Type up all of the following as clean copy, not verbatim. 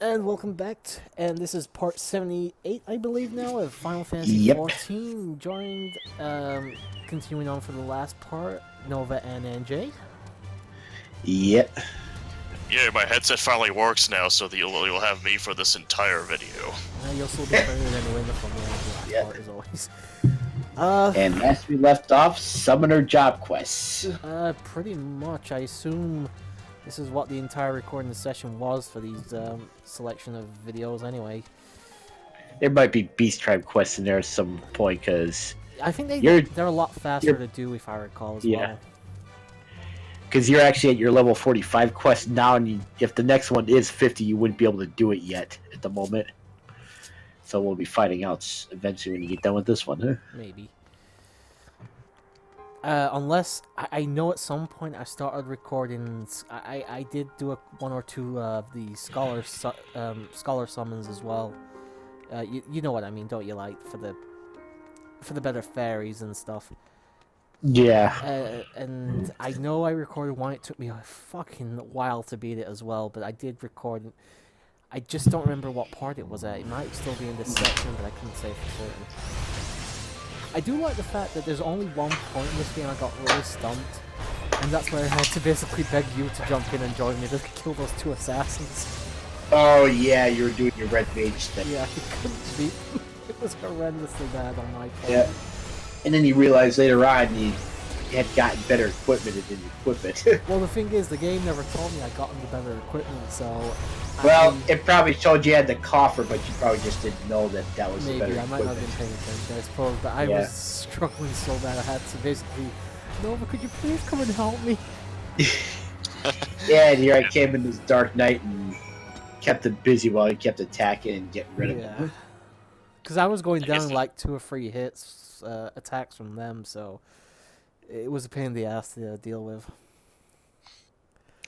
And welcome back, and this is part 78, I believe now, of Final Fantasy Yep. XIV, joined, continuing on for the last part, Nova and NJ. Yep. Yeah, my headset finally works now, so that you'll have me for this entire video. You'll still be better than the winner from the last Yep. part, as always. And last we left off, summoner job quests. Pretty much, I assume this is what the entire recording session was for these, selection of videos anyway. There might be beast tribe quests in there at some point, because I think they're a lot faster to do, if I recall, as well. Because you're actually at your level 45 quest now, and if the next one is 50, you wouldn't be able to do it yet at the moment. So we'll be finding out eventually when you get done with this one, huh? Maybe. Unless I know at some point I started recording. I did do one or two of the scholar summons as well. You know what I mean, don't you? Like for the better fairies and stuff. Yeah. And I know I recorded one. It took me a fucking while to beat it as well, but I did record. I just don't remember what part it was at. It might still be in this section, but I couldn't say for certain. I do like the fact that there's only one point in this game I got really stumped, and that's where I had to basically beg you to jump in and join me to kill those two assassins. Oh, yeah, you were doing your red mage thing. Yeah, I couldn't beat them. It was horrendously bad on my part. Yeah. And then you realize later on you had gotten better equipment and didn't equip it. Well, the thing is, the game never told me I got into better equipment, so... Well, it probably showed you had the coffer, but you probably just didn't know that that was the better maybe, I might not equipment. have been paying attention, I suppose, but I was struggling so bad I had to basically... Nova, could you please come and help me? Yeah, and here I came in this dark night and kept it busy while he kept attacking and getting rid of them. Because I was going down like 2 or 3 hits, attacks from them, so... It was a pain in the ass to deal with.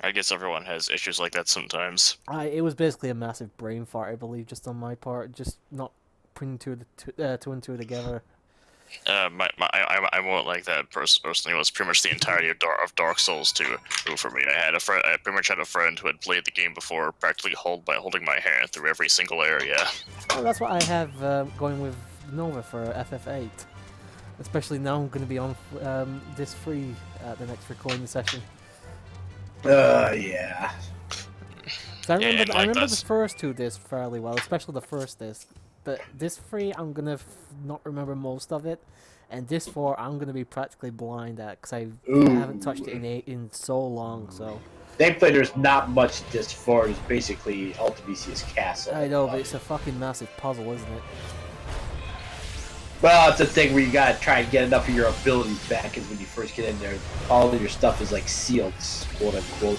I guess everyone has issues like that sometimes. It was basically a massive brain fart, I believe, just on my part, just not putting two and two together. I won't like that personally. It was pretty much the entirety of Dark Souls 2 for me. I pretty much had a friend who had played the game before, practically holding my hand through every single area. Well, that's what I have going with Nova for FF8. Especially now I'm going to be on disc free at the next recording session. Yeah. So I remember the first 2 discs fairly well, especially the first disc. But disc 3, I'm going to not remember most of it. And disc 4, I'm going to be practically blind at, because I haven't touched it in so long, so... Thankfully, there's not much disc 4. It's basically Ultimisia's castle. I know, but it's a fucking massive puzzle, isn't it? Well, it's a thing where you gotta try and get enough of your abilities back, because when you first get in there, all of your stuff is like sealed, quote unquote.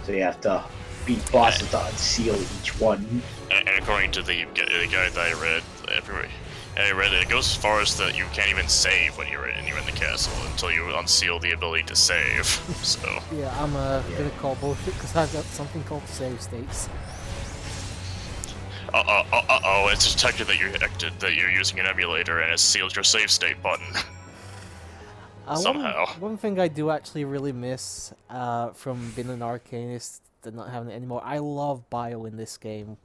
So you have to beat bosses to unseal each one. And according to the guide that I read, it goes as far as that you can't even save when you're in the castle until you unseal the ability to save. So yeah, I'm gonna call bullshit because I've got something called save states. It's detected that you're using an emulator and it sealed your save state button. Somehow. One thing I do actually really miss from being an arcanist and not having it anymore, I love bio in this game.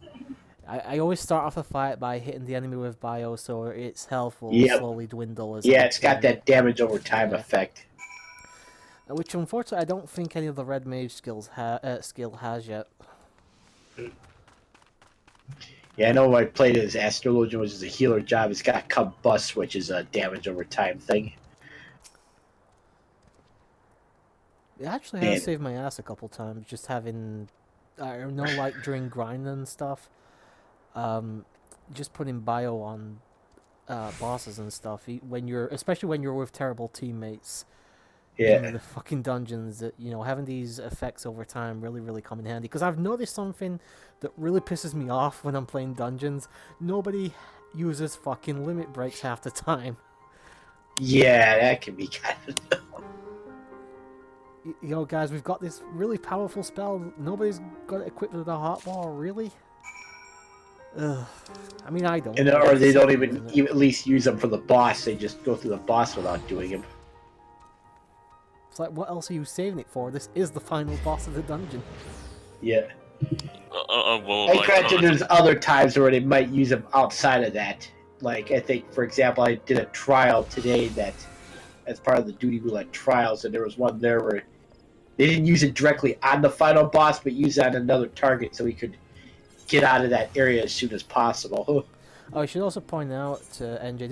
I always start off a fight by hitting the enemy with bio, so its health will slowly dwindle. It's got that damage over time effect. Which, unfortunately, I don't think any of the red mage skill has yet. Yeah, I know I played as Astrologian, which is a healer job. It's got Combust, which is a damage over time thing. It actually has saved my ass a couple times, just having, like during grinding and stuff, just putting bio on bosses and stuff. Especially when you're with terrible teammates. Yeah. In the fucking dungeons, that having these effects over time really come in handy. Because I've noticed something that really pisses me off when I'm playing dungeons. Nobody uses fucking limit breaks half the time. Yeah, that can be kind of... Guys, we've got this really powerful spell. Nobody's got it equipped with a hotbar, really? Ugh. I mean, I don't. Or they don't even at least use them for the boss. They just go through the boss without doing them. It's like, what else are you saving it for? This is the final boss of the dungeon. Yeah. well, And like, granted, there's other times where they might use them outside of that. Like, I think, for example, I did a trial today that, as part of the duty roulette trials, and there was one there where they didn't use it directly on the final boss, but use it on another target so we could get out of that area as soon as possible. Oh, I should also point out to NJ,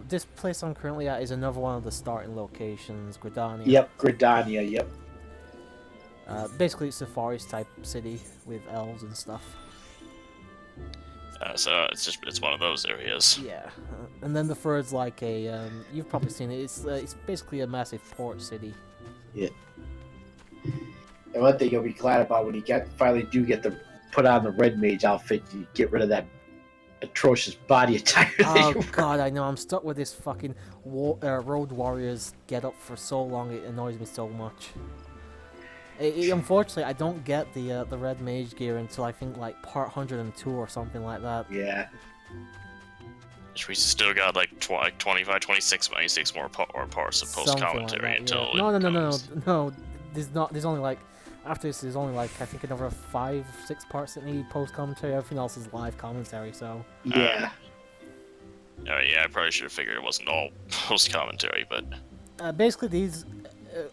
this place I'm currently at is another one of the starting locations, Gridania. Yep, Gridania, yep. Basically, it's a forest type city with elves and stuff. so it's one of those areas. Yeah, and then the third's like a you've probably seen it. It's basically a massive port city. Yeah. And one thing you'll be glad about when you finally do get to put on the red mage outfit, you get rid of that atrocious body attire. Oh god, I know. I'm stuck with this fucking road warriors get up for so long. It annoys me so much. Unfortunately, I don't get the red mage gear until I think like part 102 or something like that. Yeah. Which we still got like 25, 26 more parts of post commentary like that, until. Yeah. No. There's only like after this. There's only like I think another 5, 6 parts that need post commentary. Everything else is live commentary. So. Yeah. Yeah, I probably should have figured it wasn't all post commentary, but. Basically, these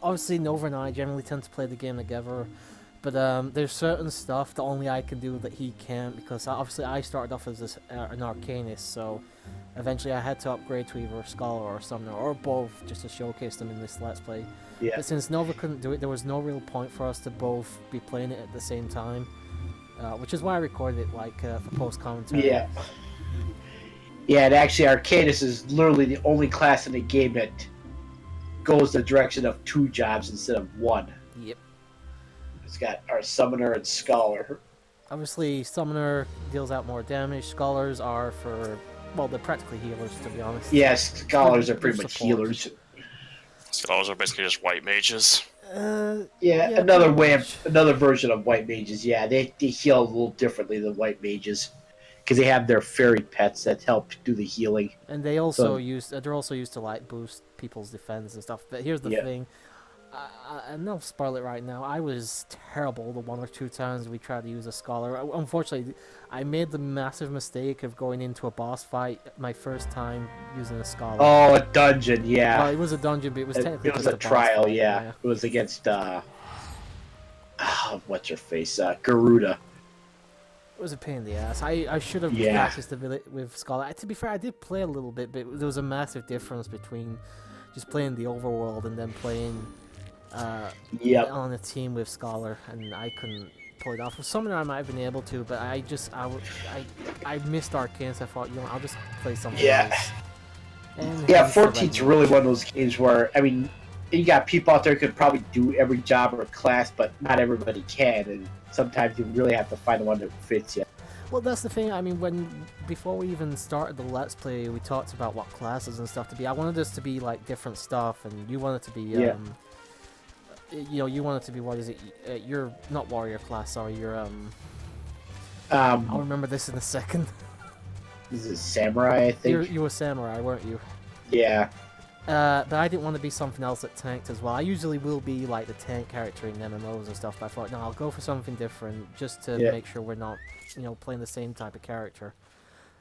obviously Nova and I generally tend to play the game together. But there's certain stuff that only I can do that he can't, because obviously I started off as an Arcanist, so eventually I had to upgrade to either a Scholar or Summoner, or both, just to showcase them in this Let's Play. Yeah. But since Nova couldn't do it, there was no real point for us to both be playing it at the same time, which is why I recorded it like for post-commentary. Yeah. Yeah, and actually Arcanist is literally the only class in the game that goes the direction of 2 jobs instead of 1. Yep. It's got our Summoner and Scholar. Obviously, Summoner deals out more damage. Scholars are for, well, they're practically healers, to be honest. Yes, Scholars are pretty much Support. healers. Scholars are basically just white mages. Yeah, another version of white mages. Yeah, they heal a little differently than white mages, because they have their fairy pets that help do the healing. And they also they're also used to like boost people's defense and stuff. But here's the thing. And I'll spoil it right now. I was terrible the 1 or 2 times we tried to use a Scholar. Unfortunately, I made the massive mistake of going into a boss fight my first time using a Scholar. Oh, a dungeon, yeah. Well, it was a dungeon, but it was technically it was just a boss trial, fight, yeah. It was against what's her face, Garuda. It was a pain in the ass. I should have practiced a bit with Scholar. To be fair, I did play a little bit, but there was a massive difference between just playing the overworld and then playing on a team with Scholar, and I couldn't pull it off. With Summoner, I might have been able to, but I missed Arcanist. I thought, I'll just play something else. And 14's really one of those games where, I mean, you got people out there who could probably do every job or class, but not everybody can, and sometimes you really have to find the one that fits you. Well, that's the thing. I mean, before we even started the Let's Play, we talked about what classes and stuff to be. I wanted this to be like different stuff, and you wanted to be you want it to be, what is it? You're not warrior class, sorry. You're I'll remember this in a second. This is samurai, I think. You were samurai, weren't you? Yeah. But I didn't want to be something else that tanked as well. I usually will be like the tank character in MMOs and stuff, but I thought, no, I'll go for something different just to make sure we're not, playing the same type of character.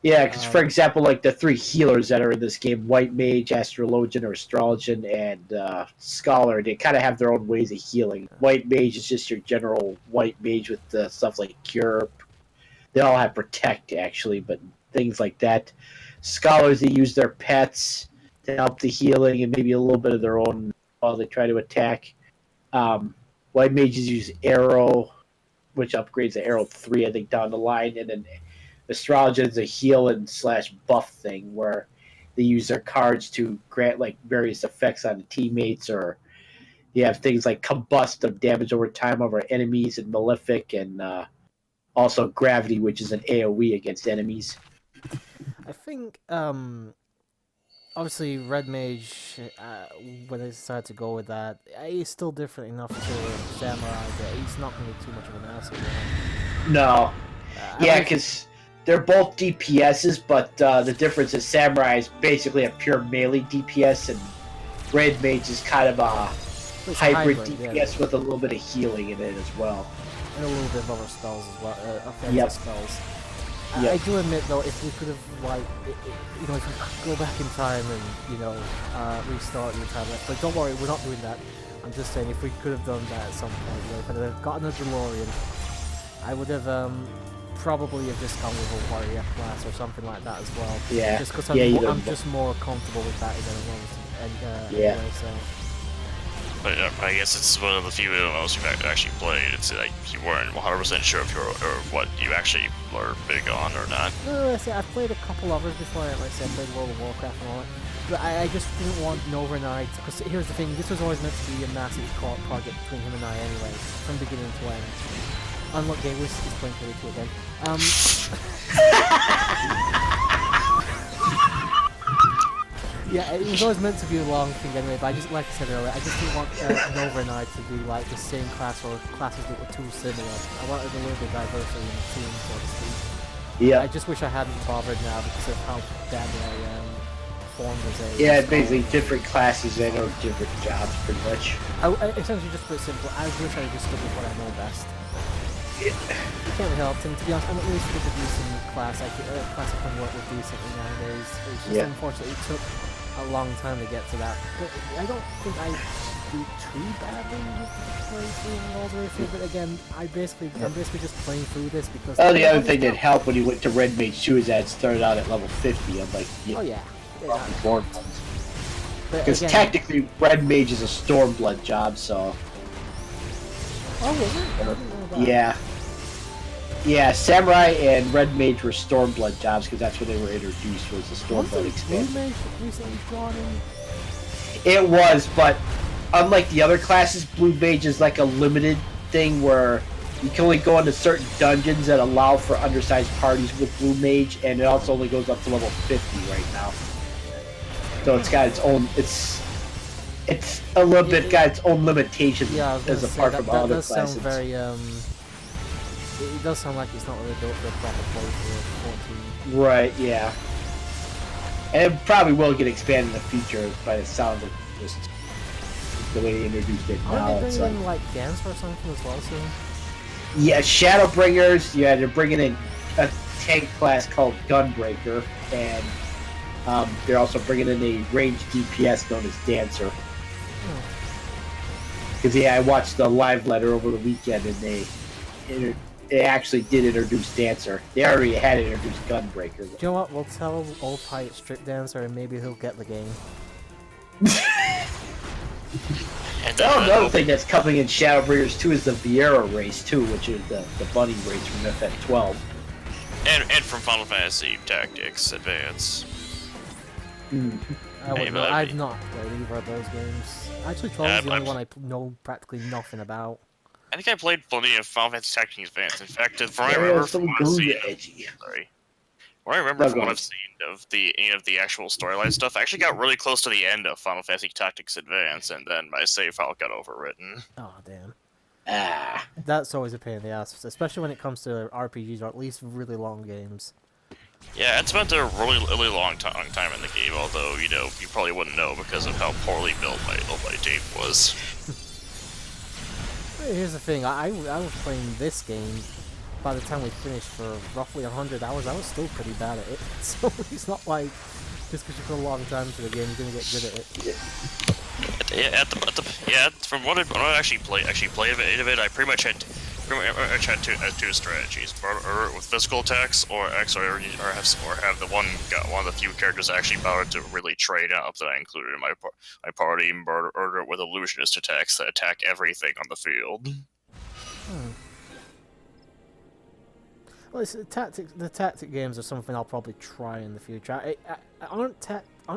Yeah, because for example, like the 3 healers that are in this game, White Mage, Astrologian or Astrologian, and Scholar, they kind of have their own ways of healing. White Mage is just your general White Mage with stuff like Cure. They all have Protect, actually, but things like that. Scholars, they use their pets to help the healing and maybe a little bit of their own while they try to attack. White Mages use Arrow, which upgrades the Arrow 3, I think, down the line, and then Astrology is a heal and / buff thing where they use their cards to grant like various effects on the teammates, or you have things like Combust of damage over time over enemies, and Malefic, and also Gravity, which is an AoE against enemies. I think obviously Red Mage, when they decided to go with that, he's still different enough to Samurai that he's not going to be too much of an asshole. No. Yeah, because they're both DPSs, but the difference is Samurai is basically a pure melee DPS, and Red Mage is kind of a hybrid DPS with a little bit of healing in it as well. and a little bit of other spells as well, offensive Yep. spells. Yep. I do admit though, if we could have like, you know, if we could go back in time and restart the entire Let's Play. Don't worry, we're not doing that. I'm just saying if we could have done that at some point, you know, if I had gotten a DeLorean, I would have probably have just gone with a warrior class or something like that as well. Yeah. Just because I'm just more comfortable with that than I was. Anyway, so. But I guess it's one of the few MMOs you've actually played. It's like you weren't 100% sure if or what you actually were big on or not. No, I've played a couple others before. Like I said, I played World of Warcraft and all that. But I just didn't want an overnight. Because here's the thing: this was always meant to be a massive project between him and I, anyway, from beginning to end. Unlock Gateway is playing 32 again. Yeah, it was always meant to be a long thing anyway, but I just, like I said earlier, I just didn't want Nova and I to be like the same class or classes that were too similar. I wanted a little bit of diversity in the team, so to speak. Yeah. I just wish I hadn't bothered now because of how badly I formed as a... Yeah, basically different classes and or different jobs, pretty much. I essentially just put it simple, I wish I just stuck with what I know best. Yeah. It can't be helped, and to be honest, I'm at least with a decent class. Class I can work with decently nowadays. It's just unfortunately it took a long time to get to that. But I don't think I do too badly with the playthrough all the way through. But again, I'm basically just playing through this because. Oh, the other thing that helped when you went to Red Mage 2 is that it started out at level 50. I'm like, oh yeah. Because technically, Red Mage is a Stormblood job, so. Oh, was it? I didn't know that. Yeah. Yeah, Samurai and Red Mage were Stormblood jobs because that's when they were introduced, was the Stormblood expansion. Blue Mage recently brought in? It was, but unlike the other classes, Blue Mage is like a limited thing where you can only go into certain dungeons that allow for undersized parties with Blue Mage, and it also only goes up to level 50 right now. So it's got its own, it's a little bit got its own limitations as apart from other classes. Sound very, it does sound like it's not really built for a proper playthrough of 14. Right, yeah. And it probably will get expanded in the future by the sound of just the way they introduced it now. Are they bringing in, like, Dancer or something as well soon? Yeah, Shadowbringers, yeah, they're bringing in a tank class called Gunbreaker, and they're also bringing in a ranged DPS known as Dancer. Because, yeah, I watched the live letter over the weekend, and they actually did introduce Dancer. They already had introduced Gunbreaker. Do you know what? We'll tell Old Pirate Strip Dancer, and maybe he'll get the game. Another thing that's coming in Shadowbringers 2 is the Viera race, too, which is the bunny race from FF12. And from Final Fantasy Tactics Advance. I've not played either of those games. Actually, 12 is the only one I know practically nothing about. I think I played plenty of Final Fantasy Tactics Advance. In fact, from what I remember from what I've seen, of the actual storyline stuff, I actually got really close to the end of Final Fantasy Tactics Advance, and then my save file got overwritten. Oh damn. Ah. That's always a pain in the ass, especially when it comes to RPGs or at least really long games. Yeah, it's spent a really long time in the game, although, you know, you probably wouldn't know because of how poorly built my tape was. Here's the thing, I was playing this game, by the time we finished for roughly 100 hours, I was still pretty bad at it. So it's not like, just because you put a long time into the game, you're going to get good at it. From what I actually played of it, I pretty much had two strategies: or with physical attacks, or have the one of the few characters that actually bothered to really trade up that I included in my party, murder with illusionist attacks that attack everything on the field. Well, the tactic games are something I'll probably try in the future. Aren't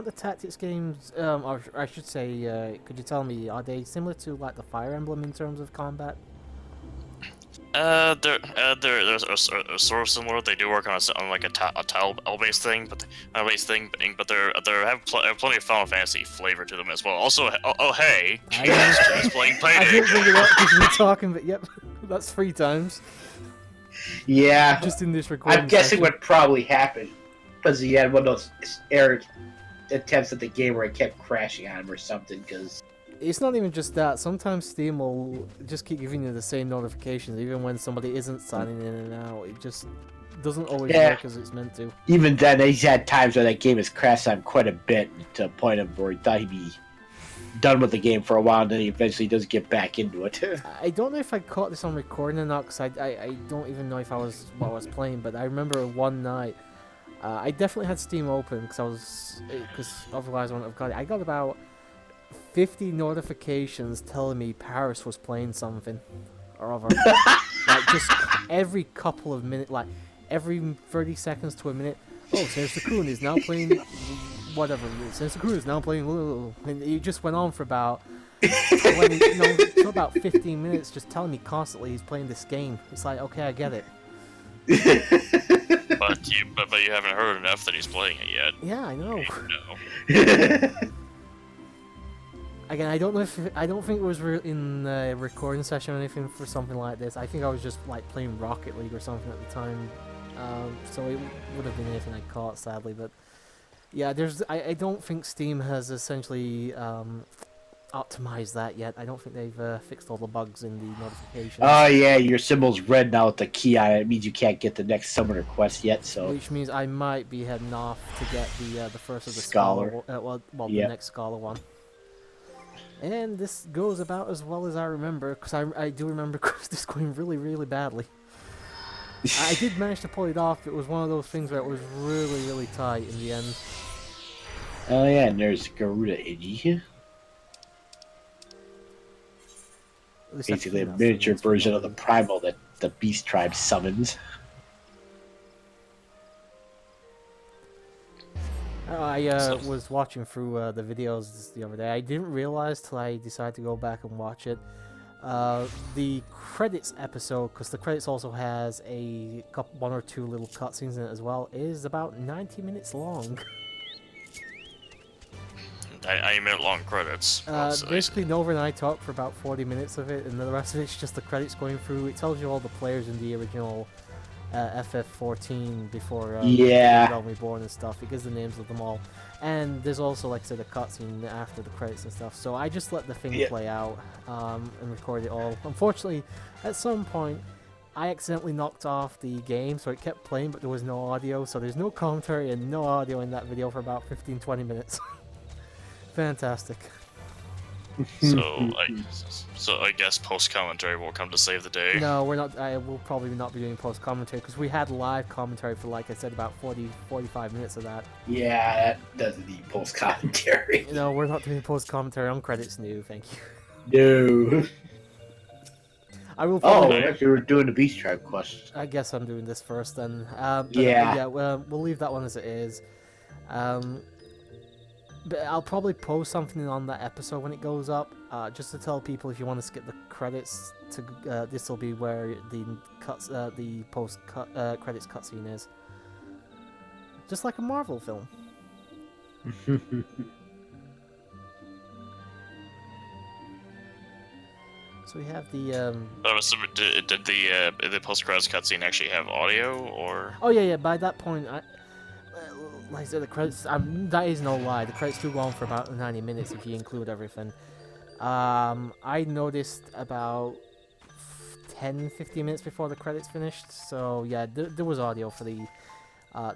the tactics games, or I should say, could you tell me, are they similar to like the Fire Emblem in terms of combat? They're sort of similar. They do work on like a tile-based thing, but they have plenty of Final Fantasy flavor to them as well. Also, hey, he's playing Payday. I didn't bring it up because we're talking, but yep, that's 3 times. Yeah. Just in this recording. I'm guessing what probably happened because he had one of those error attempts at the game where it kept crashing on him or something. Because It's not even just that. Sometimes Steam will just keep giving you the same notifications, even when somebody isn't signing in and out. It just doesn't always Yeah. work as it's meant to. Even then, he's had times where that game has crashed on quite a bit to a point of where he thought he'd be done with the game for a while, and then he eventually does get back into it. I don't know if I caught this on recording or not, because I don't even know if I was what I was playing. But I remember one night, I definitely had Steam open because otherwise I wouldn't have got it. I got about 50 notifications telling me Paris was playing something or other. Like just every couple of minutes, like every 30 seconds to a minute. Oh, Sensei Kun is now playing whatever. Sensei Kun is now playing, and it just went on for about 20, for about 15 minutes, just telling me constantly he's playing this game. It's like, okay, I get it. But you haven't heard enough that he's playing it yet. Yeah, I know. No. Again, I don't think it was in a recording session or anything for something like this. I think I was just like playing Rocket League or something at the time. So it would have been anything I caught, sadly. But yeah, I don't think Steam has essentially optimized that yet. I don't think they've fixed all the bugs in the notifications. Oh yeah, your symbol's red now with the key on it. It means you can't get the next summoner quest yet. So Which means I might be heading off to get the first of the Scholar. the Yep. next Scholar one. And this goes about as well as I remember, because I do remember this going really, really badly. I did manage to pull it off. It was one of those things where it was really, really tight in the end. oh yeah, and there's Garuda Iggy. At least I Basically a think that's miniature the version of the one. primal that the Beast Tribe summons. I was watching through the videos the other day. I didn't realize till I decided to go back and watch it. The credits episode, because the credits also has one or two little cutscenes in it as well, is about 90 minutes long. 90-minute long credits. Basically, Nova and I talked for about 40 minutes of it, and the rest of it's just the credits going through. It tells you all the players in the original FF14 before Yeah. Realm Reborn and stuff. It gives the names of them all. And there's also, like I said, a cutscene after the credits and stuff. So I just let the thing Yeah. play out and record it all. Unfortunately, at some point, I accidentally knocked off the game, so it kept playing, but there was no audio. So there's no commentary and no audio in that video for about 15-20 minutes. Fantastic. So I guess post commentary will come to save the day. No, we're not. I will probably not be doing post commentary because we had live commentary for, like I said, about 40-45 minutes of that. Yeah, that doesn't need post commentary. No, we're not doing post commentary on credits new. Thank you. No. I will. Oh, Probably, actually, we're doing the Beast Tribe quest. I guess I'm doing this first then. Yeah. We'll leave that one as it is. But I'll probably post something on that episode when it goes up, just to tell people if you want to skip the credits. This will be where the post credits cutscene is, just like a Marvel film. So we have the. Did the post credits cutscene actually have audio or? Oh yeah. By that point, like I said, the credits. That is no lie. The credits do go on for about 90 minutes if you include everything. I noticed about 10-15 minutes before the credits finished. So yeah, there was audio for the.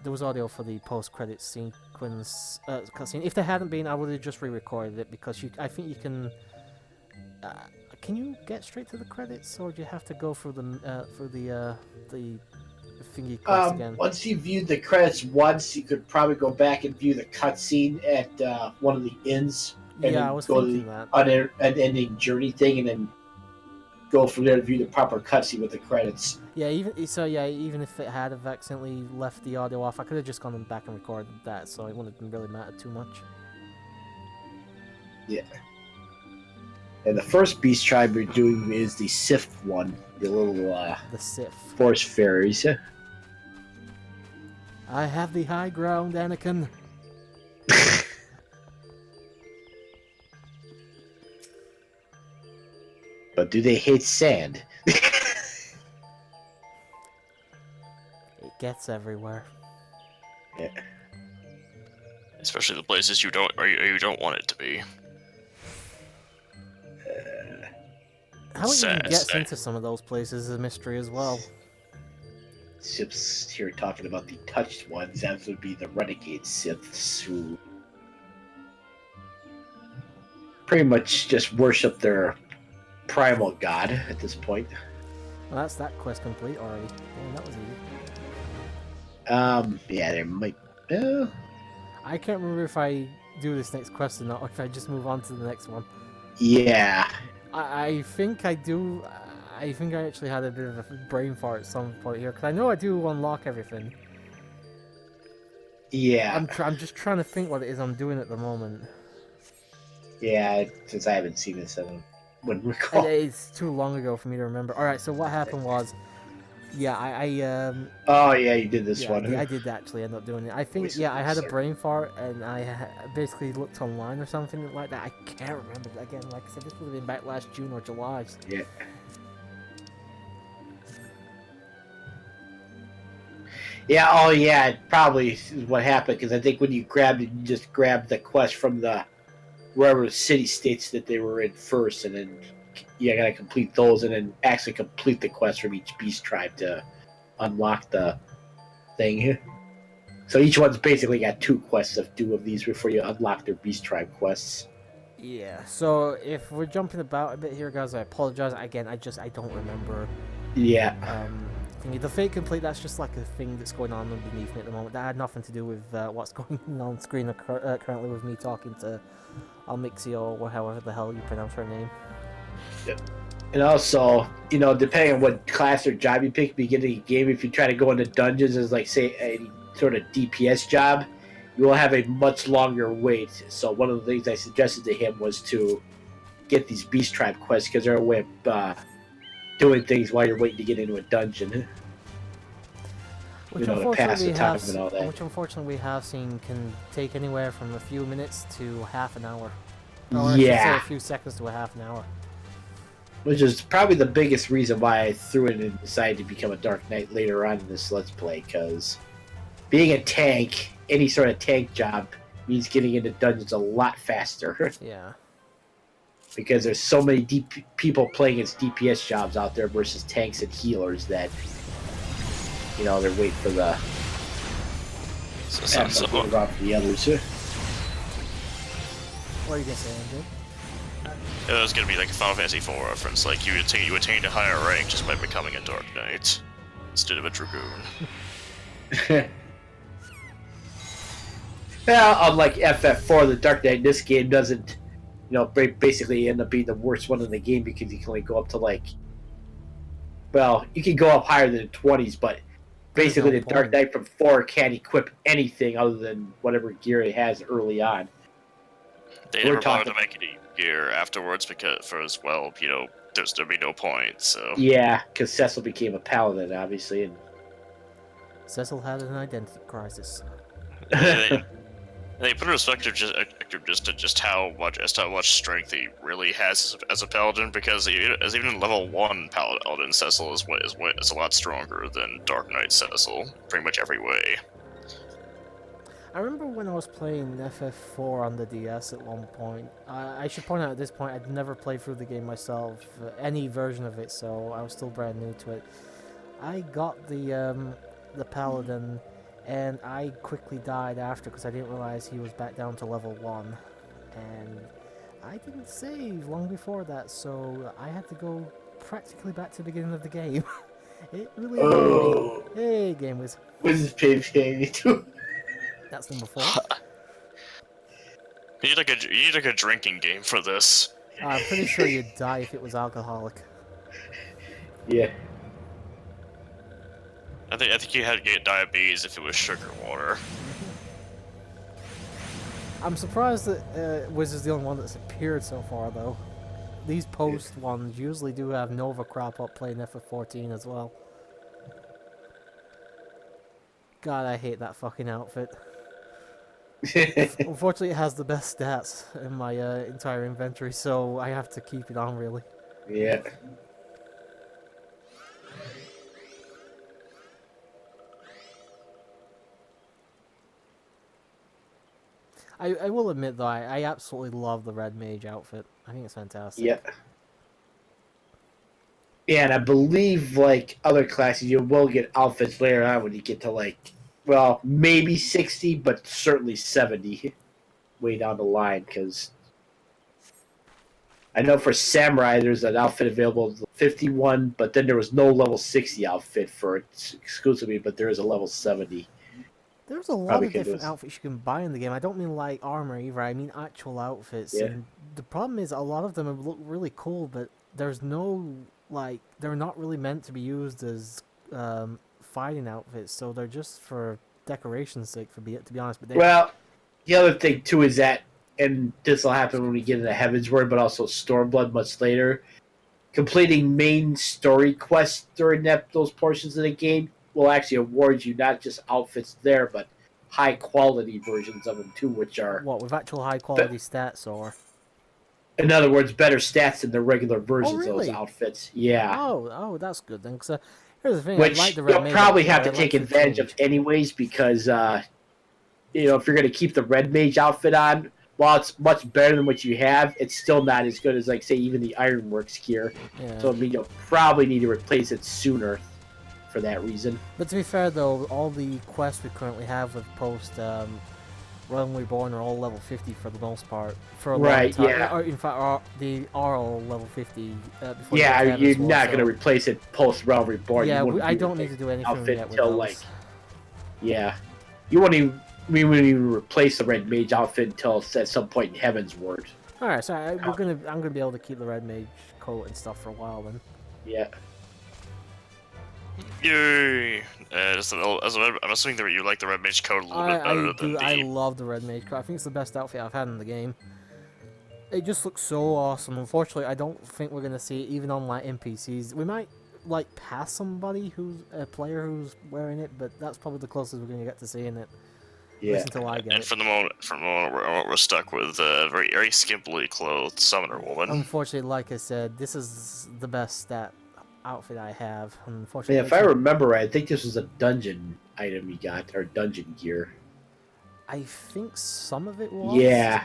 There was audio for the post-credits sequence cutscene. If there hadn't been, I would have just re-recorded it because I think you can. Can you get straight to the credits, or do you have to go through the thingy quest again? Once you viewed the credits once, you could probably go back and view the cutscene at one of the inns. And Yeah, then I was go thinking to that. the unending journey thing, and then go from there to view the proper cutscene with the credits. Yeah, even if it had have accidentally left the audio off, I could have just gone back and recorded that, so it wouldn't have really mattered too much. Yeah. And the first beast tribe we're doing is the Sith one, the little The Sith. force fairies. I have the high ground, Anakin. But do they hate sand? It gets everywhere. Yeah. Especially the places you don't want it to be. How it even gets Sad. into some of those places is a mystery as well. Sips here talking about the touched ones. That would be the renegade Siths who pretty much just worship their primal god at this point. Well, that's that quest complete already. Damn, that was easy. Yeah, there might. I can't remember if I do this next quest or not, or if I just move on to the next one. Yeah. I think I do. I think I actually had a bit of a brain fart at some point here, because I know I do unlock everything. Yeah. I'm just trying to think what it is I'm doing at the moment. Yeah, since I haven't seen this, I wouldn't recall. It's too long ago for me to remember. Alright, so what happened was, yeah, Oh, yeah, you did this yeah, one. I did actually end up doing it. I think, Wasted yeah, I had a research. brain fart, and I basically looked online or something like that. I can't remember. Again, like I said, this would have been back last June or July. Yeah. Yeah, oh yeah, it probably is what happened, because I think when you grabbed it, you just grabbed the quest from the wherever the city states that they were in first, and then you gotta complete those, and then actually complete the quest from each beast tribe to unlock the thing. So each one's basically got 2 quests of these before you unlock their beast tribe quests. Yeah, so if we're jumping about a bit here, guys, I apologize. Again, I don't remember. Yeah. Thingy. The fake complete, that's just like a thing that's going on underneath me at the moment. That had nothing to do with what's going on screen currently with me talking to Almixio, or however the hell you pronounce her name. Yep. And also, depending on what class or job you pick, beginning of the game, if you try to go into dungeons as, like, say, a sort of DPS job, you will have a much longer wait. So one of the things I suggested to him was to get these Beast Tribe quests, because they're a way of doing things while you're waiting to get into a dungeon. Which To pass the time and all that. which unfortunately we have seen can take anywhere from a few minutes to half an hour. Or I should say Yeah. a few seconds to a half an hour. Which is probably the biggest reason why I threw in and decided to become a Dark Knight later on in this Let's Play, because being a tank, any sort of tank job, means getting into dungeons a lot faster. Yeah. Because there's so many people playing as DPS jobs out there versus tanks and healers that, they're waiting for the So, for the others. What are you gonna say, Andrew? it was gonna be like a Final Fantasy IV reference, like you attained a higher rank just by becoming a Dark Knight instead of a Dragoon. Yeah, unlike FF4, the Dark Knight in this game doesn't, basically end up being the worst one in the game, because you can only go up to, like, well, you can go up higher than the 20s, but basically no the Dark point. Knight from 4 can't equip anything other than whatever gear it has early on. They We're never bothered to talking- make any gear afterwards there'd be no point. So Yeah, because Cecil became a paladin, obviously, and Cecil had an identity crisis. they put in perspective just how much strength he really has as a paladin, because even in level 1 paladin Cecil is a lot stronger than Dark Knight Cecil, pretty much every way. I remember when I was playing FF4 on the DS at one point. I should point out at this point I'd never played through the game myself, any version of it, so I was still brand new to it. I got the paladin, and I quickly died after because I didn't realize he was back down to level 1, and I didn't save long before that, so I had to go practically back to the beginning of the game. It really annoyed me. Hey, Game Wiz. What is this too? That's number 4. You need like a drinking game for this. I'm pretty sure you'd die if it was alcoholic. Yeah. I think you had to get diabetes if it was sugar water. I'm surprised that Wiz is the only one that's appeared so far, though. These post ones usually do have Nova crop up playing FF14 as well. God, I hate that fucking outfit. Unfortunately, it has the best stats in my entire inventory, so I have to keep it on, really. Yeah. I will admit, though, I absolutely love the Red Mage outfit. I think it's fantastic. Yeah. Yeah, and I believe like other classes, you will get outfits later on when you get to like, well, maybe 60, but certainly 70 way down the line. Because I know for samurai, there's an outfit available 51, but then there was no level 60 outfit for it exclusively, but there is a level 70. There's a lot Probably of because it different was outfits you can buy in the game. I don't mean like armor either. I mean actual outfits. yeah. And the problem is a lot of them look really cool, but there's no like they're not really meant to be used as fighting outfits. So they're just for decoration's sake. To be honest, but they Well, the other thing too is that, and this will happen when we get into Heaven's Word, but also Stormblood much later. Completing main story quests during those portions of the game will actually award you not just outfits there, but high quality versions of them too, which are, what with actual high quality stats or. in other words, better stats than the regular Oh versions of those really? outfits. Yeah, Oh, that's good then. Cause here's the thing, I like which the red you'll mage probably outfit, have but I to like take fifth advantage of mage. anyways because if you're going to keep the red mage outfit on, while it's much better than what you have, it's still not as good as, like, say, even the Ironworks gear. Yeah. So, I mean, you'll probably need to replace it sooner for that reason. But to be fair though, all the quests we currently have with post Realm Reborn are all level 50 for the most part. For a long Right, time. yeah. Or, in fact, they are all level 50 before Yeah, you get to you're Heaven's Ward, not going to so. replace it post Realm Reborn. Yeah, You wouldn't I be don't need to replacing do the anything outfit yet with until, those. like, yeah. You wouldn't even, we wouldn't even replace the red mage outfit until at some point in Heaven's Word. Alright, so I'm gonna be able to keep the red mage coat and stuff for a while then. Yeah. Yay! I'm assuming that you like the red mage code a little bit better than the. I love the red mage coat. I think it's the best outfit I've had in the game. It just looks so awesome. Unfortunately, I don't think we're gonna see it even on like NPCs. We might like pass somebody who's a player who's wearing it, but that's probably the closest we're gonna get to seeing it. At Yeah. least until I get And it. for the moment, we're stuck with a very, very skimpily clothed summoner woman. Unfortunately, like I said, this is the best outfit I have. Yeah, Unfortunately, if I remember right, I think this was a dungeon item you got, or dungeon gear. I think some of it was. Yeah.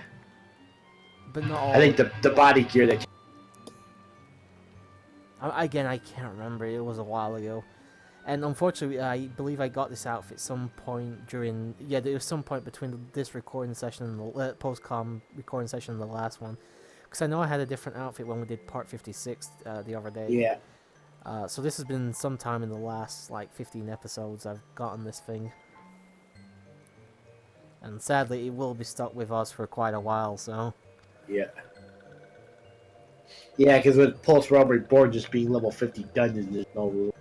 But not all. I think the body gear that. Again, I can't remember. It was a while ago. And unfortunately, I believe I got this outfit some point during. Yeah, there was some point between this recording session and the post-com recording session and the last one. Because I know I had a different outfit when we did part 56 the other day. Yeah. So this has been sometime in the last, like, 15 episodes I've gotten this thing. And sadly, it will be stuck with us for quite a while, so. Yeah. Yeah, because with Pulse Realm Reborn just being level 50 dungeons, there's no rule.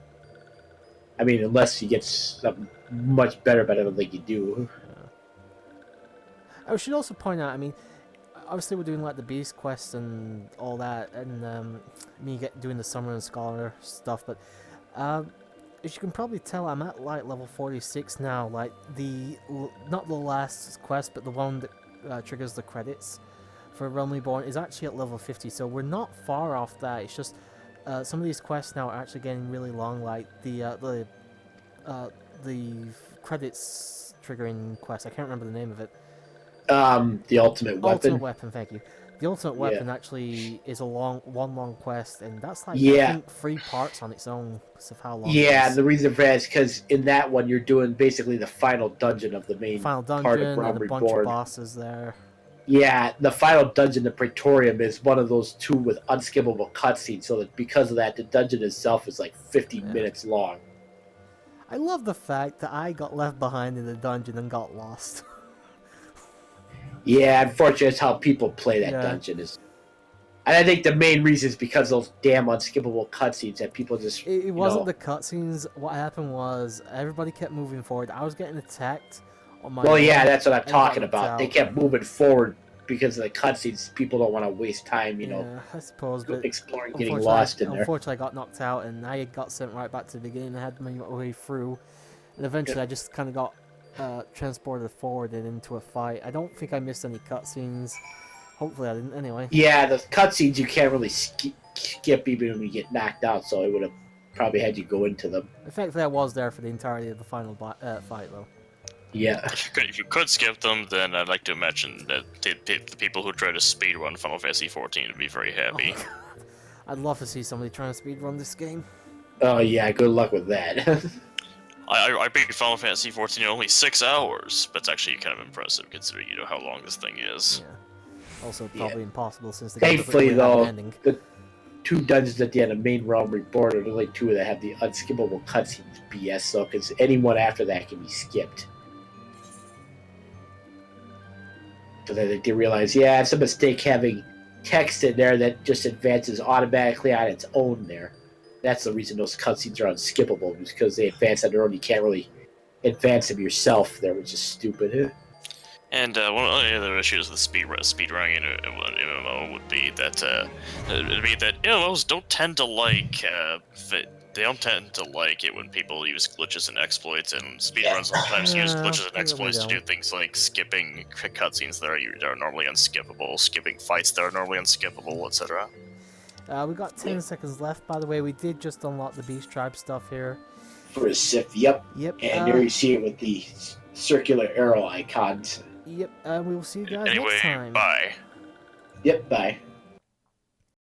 I mean, unless you get something much better, but I don't think you do. I should also point out, I mean, obviously we're doing like the Beast Quest and all that, and me doing the Summer and Scholar stuff, but as you can probably tell, I'm at like level 46 now, like not the last quest, but the one that triggers the credits for Realm Reborn is actually at level 50, so we're not far off that. It's just some of these quests now are actually getting really long, like the credits triggering quest. I can't remember the name of it. The ultimate weapon. Ultimate weapon, thank you. The ultimate weapon actually is one long quest, and that's like I think 3 parts on its own because of how long. Yeah, and the reason for that is because in that one you're doing basically the final dungeon of the main final dungeon part of Realm and a Reborn. bunch of bosses there. Yeah, the final dungeon, the Praetorium, is one of those 2 with unskippable cutscenes, so that because of that, the dungeon itself is like 50 minutes long. I love the fact that I got left behind in the dungeon and got lost. Yeah, unfortunately, that's how people play that dungeon. And I think the main reason is because of those damn unskippable cutscenes that people just. It wasn't the cutscenes. What happened was everybody kept moving forward. I was getting attacked on my. Well, yeah, that's what I'm talking about. Out. They kept moving forward because of the cutscenes. People don't want to waste time, Yeah, I suppose, but exploring, getting lost in there. Unfortunately, I got knocked out, and I got sent right back to the beginning. I had to make my way through, and eventually, I just kind of got transported forward and into a fight. I don't think I missed any cutscenes. Hopefully I didn't anyway. Yeah, the cutscenes you can't really skip even when you get knocked out, so it would have probably had you go into them. Effectively, I was there for the entirety of the final fight, though. Yeah. If you could skip them, then I'd like to imagine that the people who try to speedrun Final Fantasy XIV would be very happy. Oh, I'd love to see somebody trying to speedrun this game. Oh yeah, good luck with that. I beat Final Fantasy 14 in only 6 hours, but it's actually kind of impressive considering how long this thing is. Yeah. Also, Yeah. probably impossible since the game doesn't Thankfully, really have an though, ending. the 2 dungeons at the end of Main Realm Reborn are the only 2 that have the unskippable cutscenes BS, though, because anyone after that can be skipped. So then they realize, yeah, it's a mistake having text in there that just advances automatically on its own there. That's the reason those cutscenes are unskippable, because they advance on their own. You can't really advance them yourself there, which is stupid. And one of the other issues with speedrunning in an MMO would be that MMOs don't tend to like they don't tend to like it when people use glitches and exploits, and speedruns sometimes use glitches and they really exploits to do don't. things like skipping cutscenes that are normally unskippable, skipping fights that are normally unskippable, etc. We got 10 seconds left, by the way. We did just unlock the Beast Tribe stuff here. For a Sith, yep. Yep. And there you see it with the circular arrow icons. Yep. We will see you guys Anyway, next time. bye. Yep, bye.